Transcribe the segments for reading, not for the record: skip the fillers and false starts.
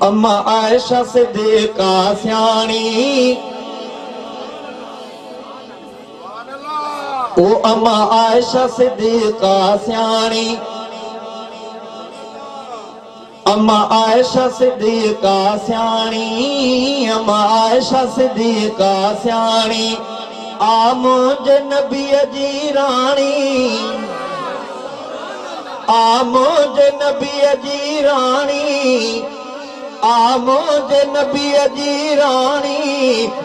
अम्मा आयशा सिद्दीक़ा स्याणी ओ अम्मा आयशा सिद्दीक़ा स्याणी अम्मा आयशा सिद्दीक़ा स्याणी अम्मा आयशा सिद्दीक़ा स्याणी आ मुंहिंजे नबीअ जी राणी आ मुंहिंजे नबीअ जी राणी आ मुंहिंजे नबीअ जी राणी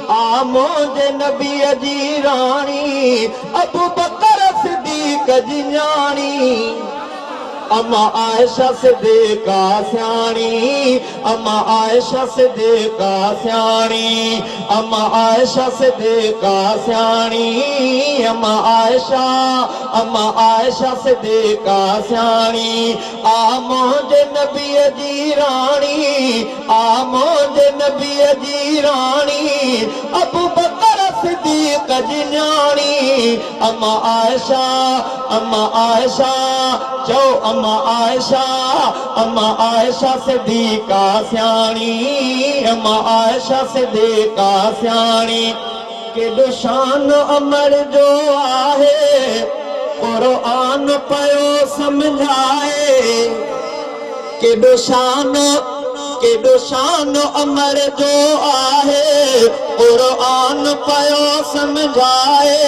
आ मुंहिंजे नबीअ जी राणी अबू बकर सिद्दीक़ जी न्याणी अम्मा आयशा सिद्दीक़ा स्याणी अम्मा आयशा सिद्दीक़ा स्याणी अम्मा आयशा सिद्दीक़ा स्याणी अम्मा आयशा सिद्दीक़ा स्याणी आ मुंहिंजे नबीअ जी राणी आ मुंहिंजे नबीअ जी राणी अबू बकर सिद्दीक़ जी न्याणी अम्मा आयशा चओ अम्मा आयशा सिद्दीक़ा स्याणी अम्मा आयशा सिद्दीक़ा स्याणी केॾो शान अमर जो आहे क़ुरान पियो सम्झाए केॾो शान अमर जो आहे क़ुरान पियो सम्झाए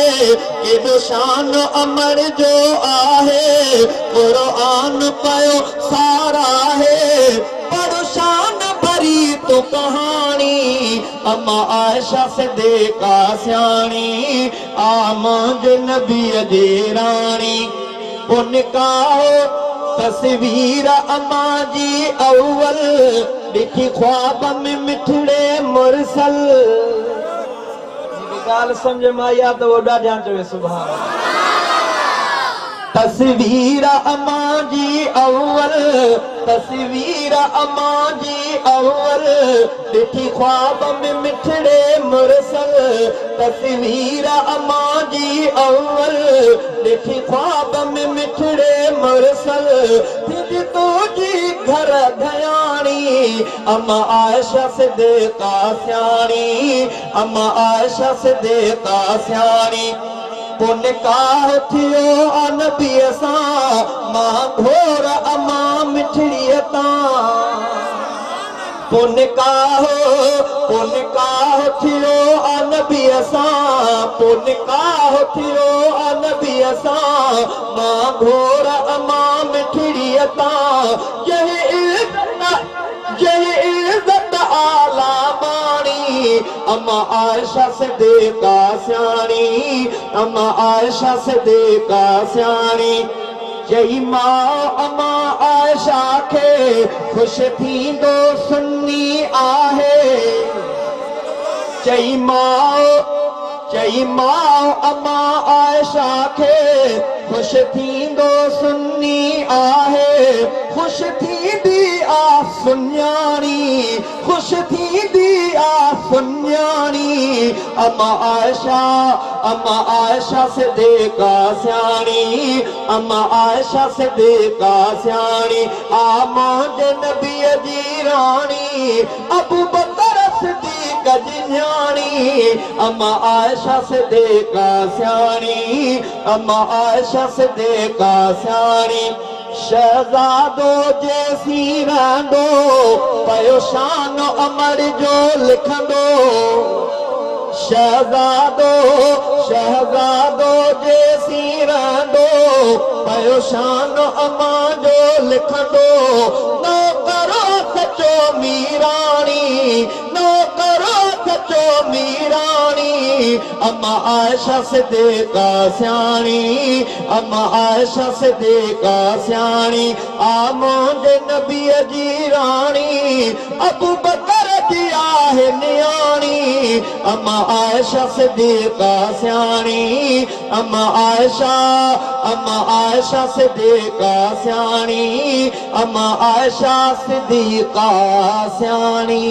केॾो शान अमर जो आहे क़ुरान पियो साराहे बड़ो शान भरी तू कहाणी अम्मा आयशा सिद्दीक़ा स्याणी आ मुंहिंजे नबीअ जी राणी पोइ निकाह तस्वीर अम्मा जी अव्वल ॾिठी ख्वाब में मिठड़े मुरसल ॻाल्हि सम्झ में आई आहे त वॾा ध्यानु चवे सुभाणे तस्वीर अम्मा जी अव्वल तस्वीर अम्मा जी अव्वल ॾिठी ख्वाब में मिठड़े मुरसल तस्वीर अम्मा जी अव्वल ॾिठी ख्वाब में मिठड़े मुरसल थी तुंहिंजी घर धयाणी अम्मा आयशा सिद्दीक़ा स्याणी अम्मा आयशा सिद्दीक़ा स्याणी पोइ निकाह थियो आ नबीअ सां मां घोर अम्मा मिठड़ीअ तां पोइ निकाह थियो आ नबीअ सां पोइ निकाह थियो आ नबीअ सां मां घोर अम्मा मिठड़ीअ तां जंहिं इज़त आला बाणी अम्मा आयशा सिद्दीक़ा स्याणी अम्मा आयशा सिद्दीक़ा स्याणी जई मां अम्मा आयशा खे ख़ुशि थींदो सुन्नी आहे चई मां अम्मा आयशा खे ख़ुशि थींदो सुन्नी आहे ख़ुशि थींदी आ सुञाणी ख़ुशि थींदी आ सुञाणी अम्मा आयशा सिद्दीक़ा स्याणी अम्मा आयशा सिद्दीक़ा स्याणी आ मुंहिंजे नबीअ जी राणी अबू बकर सिद्दीक़ जी न्याणी अम्मा आयशा सिद्दीक़ा स्याणी अम्मा आयशा सिद्दीक़ा स्याणी शहज़ादो जेसी रहंदो पयो शान अमर जो लिखंदो शहज़ादो जेसी रहंदो पयो शान अम्मा जो लिखंदो न करो सचो मीराणी न करो सचो मीराणी अम्मा आयशा सिद्दीक़ा स्याणी अम्मा आयशा सिद्दीक़ा स्याणी आ मुंहिंजे नबीअ जी राणी अबू बकर जी आहे न्याणी अम्मा आयशा सिद्दीक़ा स्याणी अम्मा आयशा सिद्दीक़ा स्याणी अम्मा आयशा सिद्दीक़ा स्याणी।